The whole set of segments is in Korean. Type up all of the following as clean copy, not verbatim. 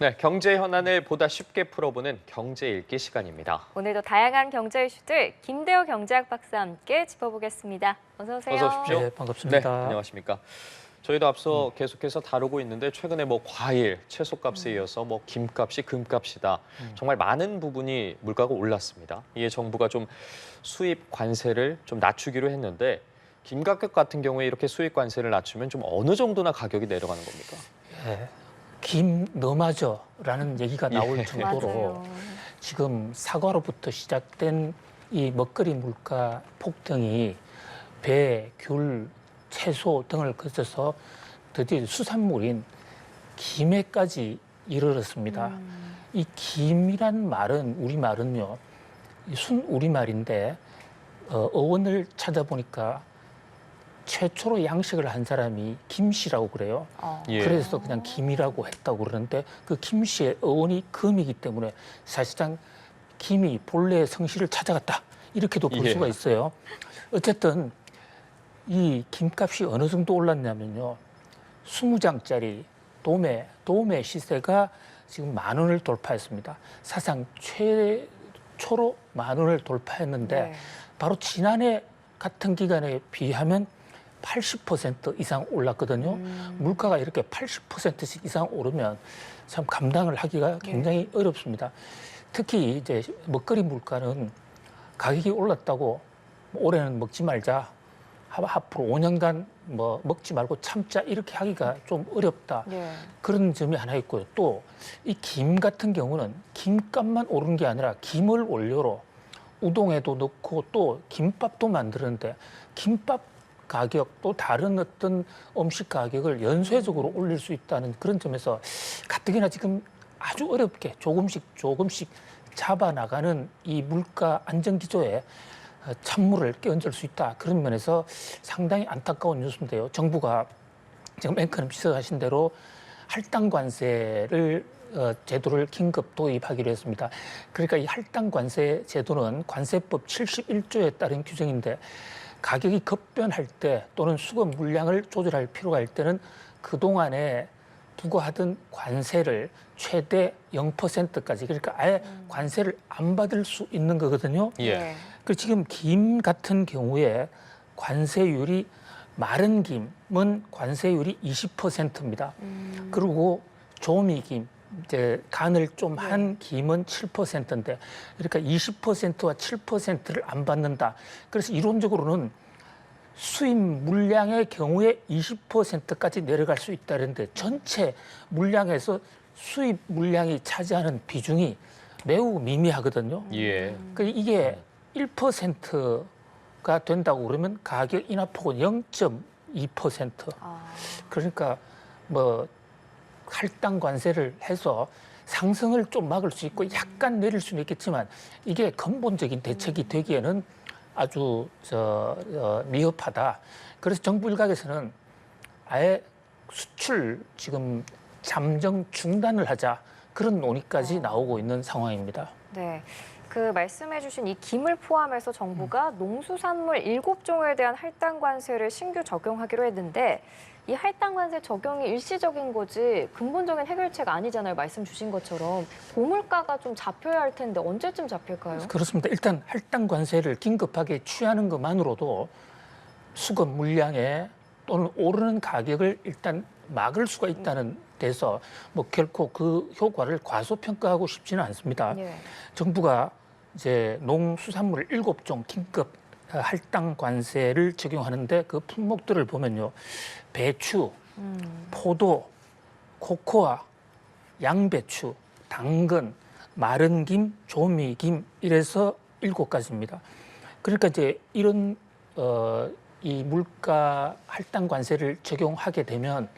네, 경제 현안을 보다 쉽게 풀어보는 경제 읽기 시간입니다. 오늘도 다양한 경제 이슈들 김대호 경제학 박사와 함께 짚어보겠습니다. 어서 오세요. 어서 오십시오. 네, 반갑습니다. 네, 안녕하십니까. 저희도 앞서 계속해서 다루고 있는데 최근에 과일, 채소값에 이어서 김값이 금값이다. 정말 많은 부분이 물가가 올랐습니다. 이에 정부가 좀 수입 관세를 좀 낮추기로 했는데 김 가격 같은 경우에 이렇게 수입 관세를 낮추면 좀 어느 정도나 가격이 내려가는 겁니까? 예, 김 너마저라는 얘기가 나올 정도로 맞아요. 지금 사과로부터 시작된 이 먹거리 물가 폭등이 배, 귤, 채소 등을 거쳐서 드디어 수산물인 김에까지 이르렀습니다. 이 김이란 말은 우리말은요, 순우리말인데 어원을 찾아보니까 최초로 양식을 한 사람이 김씨라고 그래요. 예. 그래서 그냥 김이라고 했다고 그러는데 그 김씨의 어원이 금이기 때문에 사실상 김이 본래의 성씨를 찾아갔다. 이렇게도 볼 예. 수가 있어요. 어쨌든 이 김값이 어느 정도 올랐냐면요. 20장짜리 도매 시세가 지금 10,000원을 돌파했습니다. 사상 최초로 10,000원을 돌파했는데 네. 바로 지난해 같은 기간에 비하면 80% 이상 올랐거든요. 물가가 이렇게 80%씩 이상 오르면 참 감당을 하기가 굉장히 어렵습니다. 특히 이제 먹거리 물가는 가격이 올랐다고 올해는 먹지 말자, 앞으로 5년간 먹지 말고 참자 이렇게 하기가 좀 어렵다. 네. 그런 점이 하나 있고요. 또 이 김 같은 경우는 김값만 오른 게 아니라 김을 원료로 우동에도 넣고 또 김밥도 만드는데 김밥 가격 또 다른 어떤 음식 가격을 연쇄적으로 올릴 수 있다는 그런 점에서 가뜩이나 지금 아주 어렵게 조금씩 잡아나가는 이 물가 안정 기조에 찬물을 끼얹을 수 있다. 그런 면에서 상당히 안타까운 뉴스인데요. 정부가 지금 앵커님 지적하신 대로 할당 관세를 제도를 긴급 도입하기로 했습니다. 그러니까 이 할당 관세 제도는 관세법 71조에 따른 규정인데 가격이 급변할 때 또는 수거 물량을 조절할 필요가 있을 때는 그동안에 부과하던 관세를 최대 0%까지 그러니까 아예 관세를 안 받을 수 있는 거거든요. 예. 네. 그 지금 김 같은 경우에 관세율이 마른 김은 관세율이 20%입니다. 그리고 조미김 이제 간을 좀 한 김은 7%인데 그러니까 20%와 7%를 안 받는다. 그래서 이론적으로는 수입 물량의 경우에 20%까지 내려갈 수 있다는데 전체 물량에서 수입 물량이 차지하는 비중이 매우 미미하거든요. 예. 그 이게 1%가 된다고 그러면 가격 인하폭은 0.2%. 그러니까 할당 관세를 해서 상승을 좀 막을 수 있고 약간 내릴 수는 있겠지만 이게 근본적인 대책이 되기에는 아주 미흡하다. 그래서 정부 일각에서는 아예 수출 지금 잠정 중단을 하자 그런 논의까지 나오고 있는 상황입니다. 네. 그 말씀해주신 이 김을 포함해서 정부가 농수산물 7종에 대한 할당 관세를 신규 적용하기로 했는데 이 할당 관세 적용이 일시적인 거지 근본적인 해결책 아니잖아요. 말씀 주신 것처럼 고물가가 좀 잡혀야 할 텐데 언제쯤 잡힐까요? 그렇습니다. 일단 할당 관세를 긴급하게 취하는 것만으로도 수급 물량에 또는 오르는 가격을 일단 막을 수가 있다는 데서 결코 그 효과를 과소평가하고 싶지는 않습니다. 예. 정부가 이제 농수산물 7종 긴급 할당 관세를 적용하는데 그 품목들을 보면요. 배추, 포도, 코코아, 양배추, 당근, 마른 김, 조미김 이래서 7가지입니다. 그러니까 이제 이런 이 물가 할당 관세를 적용하게 되면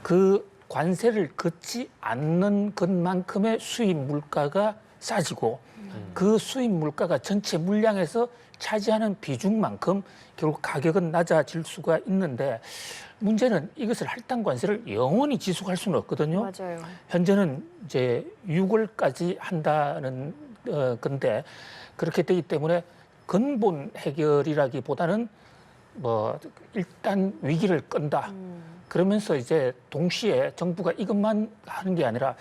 그 관세를 걷지 않는 것만큼의 수입 물가가 싸지고 그 수입 물가가 전체 물량에서 차지하는 비중만큼 결국 가격은 낮아질 수가 있는데 문제는 이것을 할당 관세를 영원히 지속할 수는 없거든요. 맞아요. 현재는 이제 6월까지 한다는 건데 그렇게 되기 때문에 근본 해결이라기보다는 일단 위기를 끈다. 그러면서 이제 동시에 정부가 이것만 하는 게 아니라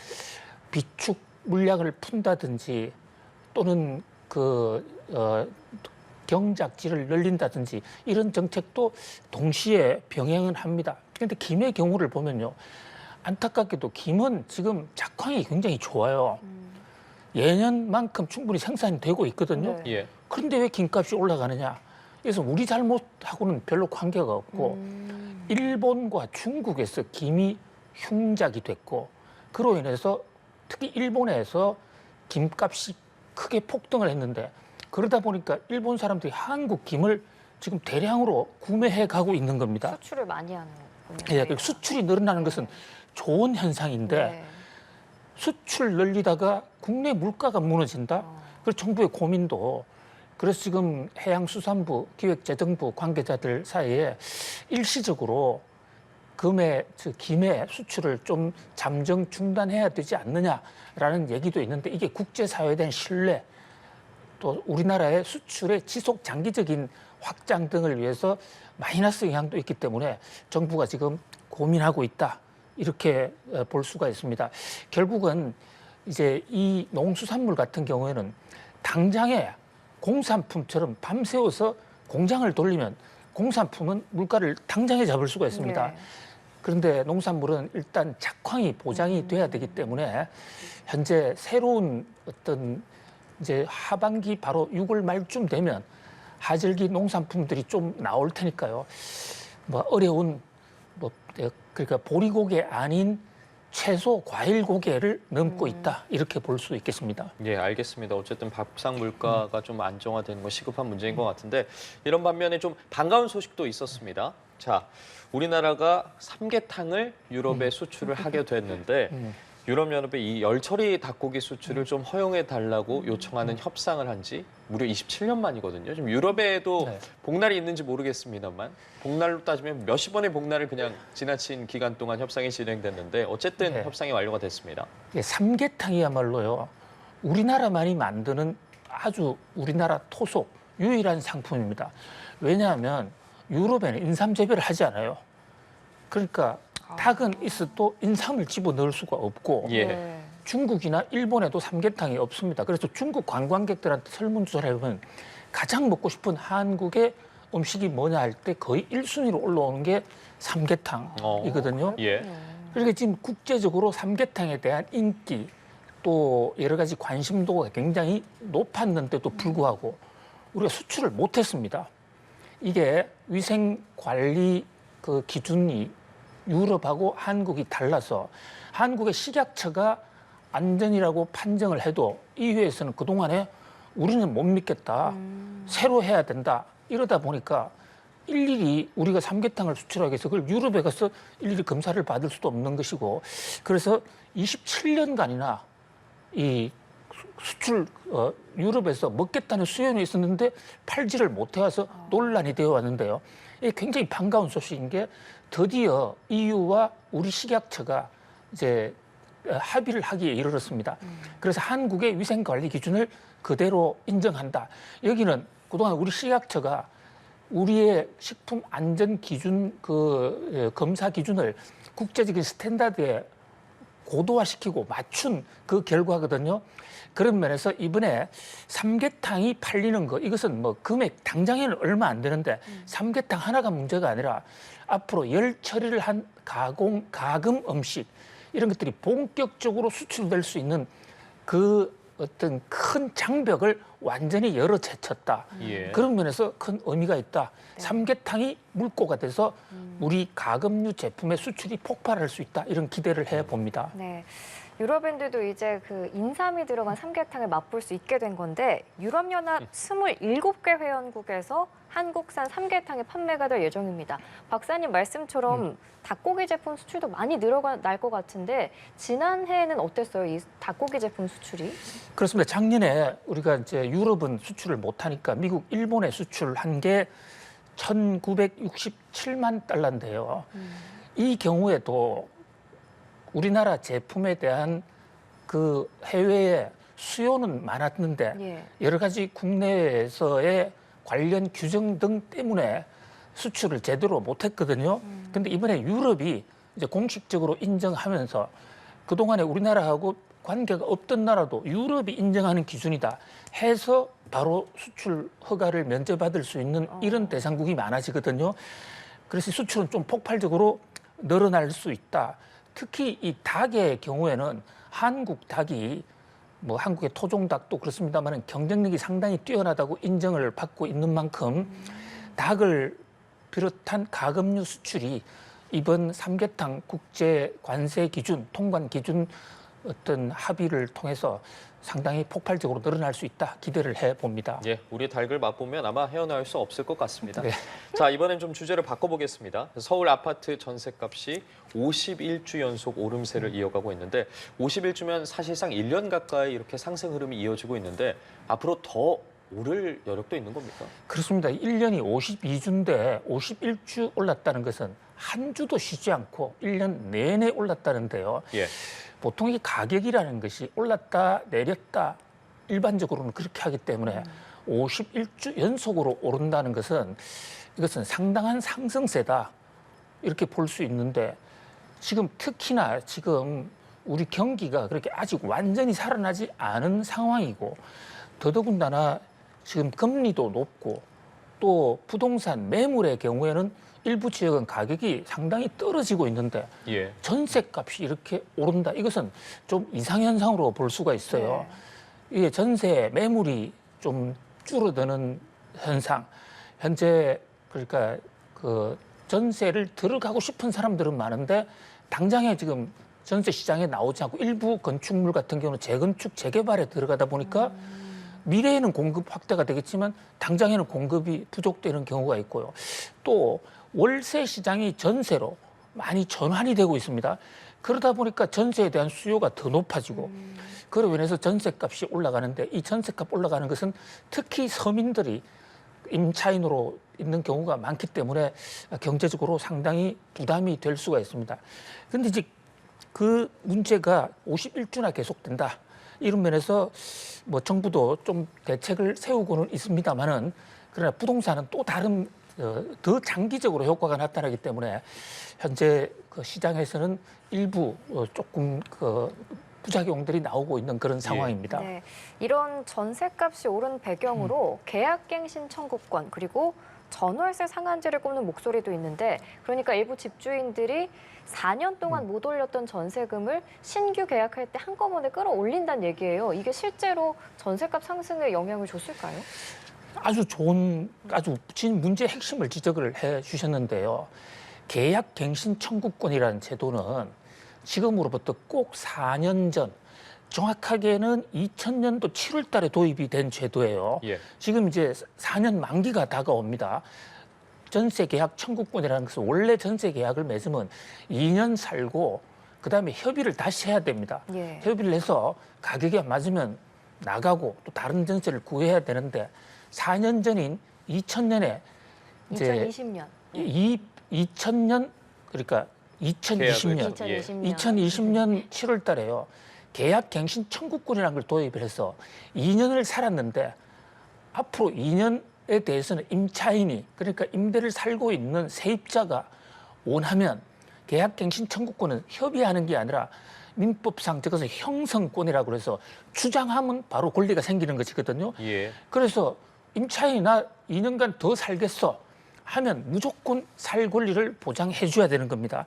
비축 물량을 푼다든지 또는 경작지를 늘린다든지 이런 정책도 동시에 병행은 합니다. 그런데 김의 경우를 보면요. 안타깝게도 김은 지금 작황이 굉장히 좋아요. 예년만큼 충분히 생산이 되고 있거든요. 네. 예. 그런데 왜 김값이 올라가느냐? 그래서 우리 잘못하고는 별로 관계가 없고 일본과 중국에서 김이 흉작이 됐고 그로 인해서 특히 일본에서 김값이 크게 폭등을 했는데 그러다 보니까 일본 사람들이 한국 김을 지금 대량으로 구매해 가고 있는 겁니다. 수출을 많이 하는 예, 그 수출이 늘어나는 것은 좋은 현상인데 네. 수출 늘리다가 국내 물가가 무너진다? 그래서 정부의 고민도 그래서 지금 해양수산부, 기획재정부 관계자들 사이에 일시적으로 김의 수출을 좀 잠정 중단해야 되지 않느냐라는 얘기도 있는데 이게 국제사회에 대한 신뢰 또 우리나라의 수출의 지속 장기적인 확장 등을 위해서 마이너스 영향도 있기 때문에 정부가 지금 고민하고 있다. 이렇게 볼 수가 있습니다. 결국은 이제 이 농수산물 같은 경우에는 당장에 공산품처럼 밤새워서 공장을 돌리면 공산품은 물가를 당장에 잡을 수가 있습니다. 네. 그런데 농산물은 일단 작황이 보장이 돼야 되기 때문에 현재 새로운 어떤 이제 하반기 바로 6월 말쯤 되면 하절기 농산품들이 좀 나올 테니까요. 뭐 어려운 그러니까 보리고개 아닌 채소 과일 고개를 넘고 있다 이렇게 볼 수 있겠습니다. 예, 알겠습니다. 어쨌든 밥상 물가가 좀 안정화되는 건 시급한 문제인 것 같은데 이런 반면에 좀 반가운 소식도 있었습니다. 자, 우리나라가 삼계탕을 유럽에 수출을 하게 됐는데 유럽연합이 이 열처리 닭고기 수출을 좀 허용해 달라고 요청하는 협상을 한 지 무려 27년 만이거든요. 지금 유럽에도 네. 복날이 있는지 모르겠습니다만 복날로 따지면 몇십 번의 복날을 그냥 지나친 기간 동안 협상이 진행됐는데 어쨌든 네. 협상이 완료가 됐습니다. 삼계탕이야말로요. 우리나라만이 만드는 아주 우리나라 토속 유일한 상품입니다. 왜냐하면 유럽에는 인삼 재배를 하지 않아요. 그러니까 닭은 있어도 인삼을 집어넣을 수가 없고 예. 네. 중국이나 일본에도 삼계탕이 없습니다. 그래서 중국 관광객들한테 설문조사를 해보면 가장 먹고 싶은 한국의 음식이 뭐냐 할 때 거의 1순위로 올라오는 게 삼계탕이거든요. 예. 그러니까 지금 국제적으로 삼계탕에 대한 인기 또 여러 가지 관심도가 굉장히 높았는데도 불구하고 우리가 수출을 못했습니다. 이게 위생 관리 그 기준이 유럽하고 한국이 달라서 한국의 식약처가 안전이라고 판정을 해도 EU에서는 그동안에 우리는 못 믿겠다. 새로 해야 된다. 이러다 보니까 일일이 우리가 삼계탕을 수출하기 위해서 그걸 유럽에 가서 일일이 검사를 받을 수도 없는 것이고 그래서 27년간이나 이 수출 유럽에서 먹겠다는 수요는 있었는데 팔지를 못해와서 논란이 되어 왔는데요. 이게 굉장히 반가운 소식인 게 드디어 EU와 우리 식약처가 이제 합의를 하기에 이르렀습니다. 그래서 한국의 위생관리 기준을 그대로 인정한다. 여기는 그동안 우리 식약처가 우리의 식품 안전 기준 검사 기준을 국제적인 스탠다드에 고도화시키고 맞춘 그 결과거든요. 그런 면에서 이번에 삼계탕이 팔리는 거 이것은 뭐 금액 당장에는 얼마 안 되는데 삼계탕 하나가 문제가 아니라 앞으로 열 처리를 한 가금 음식 이런 것들이 본격적으로 수출될 수 있는 그 어떤 큰 장벽을 완전히 열어제쳤다. 예. 그런 면에서 큰 의미가 있다. 삼계탕이 물꼬가 돼서 우리 가금류 제품의 수출이 폭발할 수 있다. 이런 기대를 해봅니다. 네. 유럽인들도 이제 그 인삼이 들어간 삼계탕을 맛볼 수 있게 된 건데 유럽연합 27개 회원국에서 한국산 삼계탕의 판매가 될 예정입니다. 박사님 말씀처럼 닭고기 제품 수출도 많이 늘어날 것 같은데 지난해에는 어땠어요? 이 닭고기 제품 수출이? 그렇습니다. 작년에 우리가 이제 유럽은 수출을 못하니까 미국, 일본에 수출한 게 1,967만 달러인데요. 이 경우에도 우리나라 제품에 대한 그 해외의 수요는 많았는데 예. 여러 가지 국내에서의 관련 규정 등 때문에 수출을 제대로 못했거든요. 근데 이번에 유럽이 이제 공식적으로 인정하면서 그동안에 우리나라하고 관계가 없던 나라도 유럽이 인정하는 기준이다 해서 바로 수출 허가를 면제받을 수 있는 이런 대상국이 많아지거든요. 그래서 수출은 좀 폭발적으로 늘어날 수 있다. 특히 이 닭의 경우에는 한국 닭이 뭐 한국의 토종닭도 그렇습니다만 경쟁력이 상당히 뛰어나다고 인정을 받고 있는 만큼 닭을 비롯한 가금류 수출이 이번 삼계탕 국제 관세 기준, 통관 기준 어떤 합의를 통해서 상당히 폭발적으로 늘어날 수 있다 기대를 해봅니다. 예, 우리 닭을 맛보면 아마 헤어나올 수 없을 것 같습니다. 네. 자, 이번엔 좀 주제를 바꿔보겠습니다. 서울 아파트 전셋값이 51주 연속 오름세를 이어가고 있는데 51주면 사실상 1년 가까이 이렇게 상승 흐름이 이어지고 있는데 앞으로 더 오를 여력도 있는 겁니까? 그렇습니다. 1년이 52주인데 51주 올랐다는 것은 한 주도 쉬지 않고 1년 내내 올랐다는데요. 예. 보통 이 가격이라는 것이 올랐다 내렸다 일반적으로는 그렇게 하기 때문에 51주 연속으로 오른다는 것은 이것은 상당한 상승세다 이렇게 볼 수 있는데 지금 특히나 지금 우리 경기가 그렇게 아직 완전히 살아나지 않은 상황이고 더더군다나 지금 금리도 높고 또 부동산 매물의 경우에는 일부 지역은 가격이 상당히 떨어지고 있는데 예. 전세값이 이렇게 오른다. 이것은 좀 이상현상으로 볼 수가 있어요. 이게 전세 매물이 좀 줄어드는 현상. 현재 그러니까 그 전세를 들어가고 싶은 사람들은 많은데 당장에 지금 전세 시장에 나오지 않고 일부 건축물 같은 경우는 재건축, 재개발에 들어가다 보니까 미래에는 공급 확대가 되겠지만 당장에는 공급이 부족되는 경우가 있고요. 또 월세 시장이 전세로 많이 전환이 되고 있습니다. 그러다 보니까 전세에 대한 수요가 더 높아지고 그로 인해서 전세값이 올라가는데 이 전세값 올라가는 것은 특히 서민들이 임차인으로 있는 경우가 많기 때문에 경제적으로 상당히 부담이 될 수가 있습니다. 그런데 이제 그 문제가 51주나 계속된다. 이런 면에서 뭐 정부도 좀 대책을 세우고는 있습니다만은 그러나 부동산은 또 다른 더 장기적으로 효과가 나타나기 때문에 현재 그 시장에서는 일부 조금 그 부작용들이 나오고 있는 그런 상황입니다. 네, 이런 전셋값이 오른 배경으로 계약갱신 청구권 그리고 전월세 상한제를 꼽는 목소리도 있는데 그러니까 일부 집주인들이 4년 동안 못 올렸던 전세금을 신규 계약할 때 한꺼번에 끌어올린다는 얘기예요. 이게 실제로 전세값 상승에 영향을 줬을까요? 아주 좋은, 아주 문제의 핵심을 지적을 해 주셨는데요. 계약갱신 청구권이라는 제도는 지금으로부터 꼭 4년 전, 정확하게는 2000년도 7월 달에 도입이 된 제도예요. 예. 지금 이제 4년 만기가 다가옵니다. 전세 계약 청구권이라는 것은 원래 전세 계약을 맺으면 2년 살고 그다음에 협의를 다시 해야 됩니다. 예. 협의를 해서 가격이 안 맞으면 나가고 또 다른 전세를 구해야 되는데 4년 전인 2000년에 이제 2020년. 2000년 그러니까 2020년 2020년 7월 달에요. 계약갱신 청구권이라는 걸 도입을 해서 2년을 살았는데 앞으로 2년에 대해서는 임차인이 그러니까 임대를 살고 있는 세입자가 원하면 계약갱신 청구권은 협의하는 게 아니라 민법상 적어서 형성권이라고 해서 주장하면 바로 권리가 생기는 것이거든요. 예. 그래서 임차인이 나 2년간 더 살겠어 하면 무조건 살 권리를 보장해 줘야 되는 겁니다.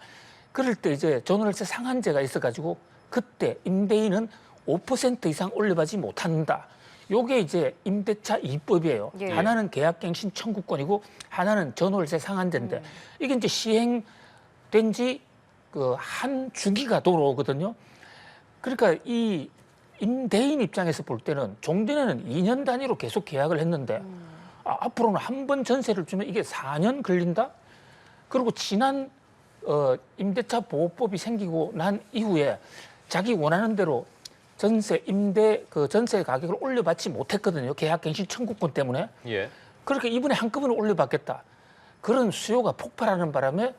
그럴 때 이제 전월세 상한제가 있어가지고 그때 임대인은 5% 이상 올려받지 못한다. 요게 이제 임대차 2법이에요. 예. 하나는 계약갱신 청구권이고 하나는 전월세 상한제인데 이게 이제 시행된 지 그 한 주기가 돌아오거든요. 그러니까 이 임대인 입장에서 볼 때는 종전에는 2년 단위로 계속 계약을 했는데 앞으로는 한 번 전세를 주면 이게 4년 걸린다? 그리고 지난 임대차 보호법이 생기고 난 이후에 자기 원하는 대로 전세 전세 가격을 올려받지 못했거든요. 계약갱신 청구권 때문에. 예. 그러니까 이번에 한꺼번에 올려받겠다. 그런 수요가 폭발하는 바람에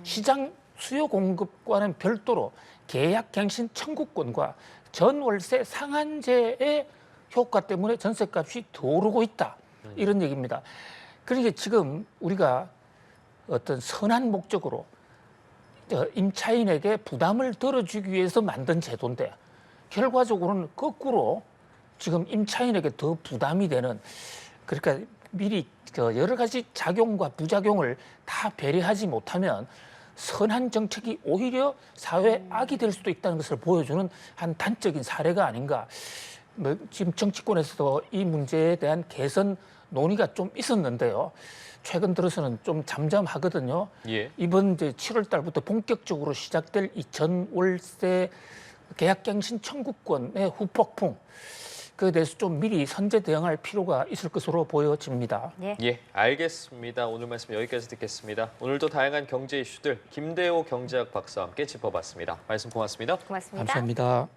시장 수요 공급과는 별도로 계약갱신 청구권과 전월세 상한제의 효과 때문에 전세값이 더 오르고 있다. 이런 얘기입니다. 그러니까 지금 우리가 어떤 선한 목적으로 임차인에게 부담을 덜어주기 위해서 만든 제도인데 결과적으로는 거꾸로 지금 임차인에게 더 부담이 되는, 그러니까 미리 여러 가지 작용과 부작용을 다 배려하지 못하면 선한 정책이 오히려 사회에 악이 될 수도 있다는 것을 보여주는 한 단적인 사례가 아닌가. 뭐 지금 정치권에서도 이 문제에 대한 개선 논의가 좀 있었는데요. 최근 들어서는 좀 잠잠하거든요. 예. 이번 이제 7월 달부터 본격적으로 시작될 2000월세 계약갱신 청구권의 후폭풍, 그에 대해서 좀 미리 선제 대응할 필요가 있을 것으로 보여집니다. 예, 알겠습니다. 오늘 말씀 여기까지 듣겠습니다. 오늘도 다양한 경제 이슈들 김대호 경제학 박사와 함께 짚어봤습니다. 말씀 고맙습니다. 고맙습니다. 감사합니다.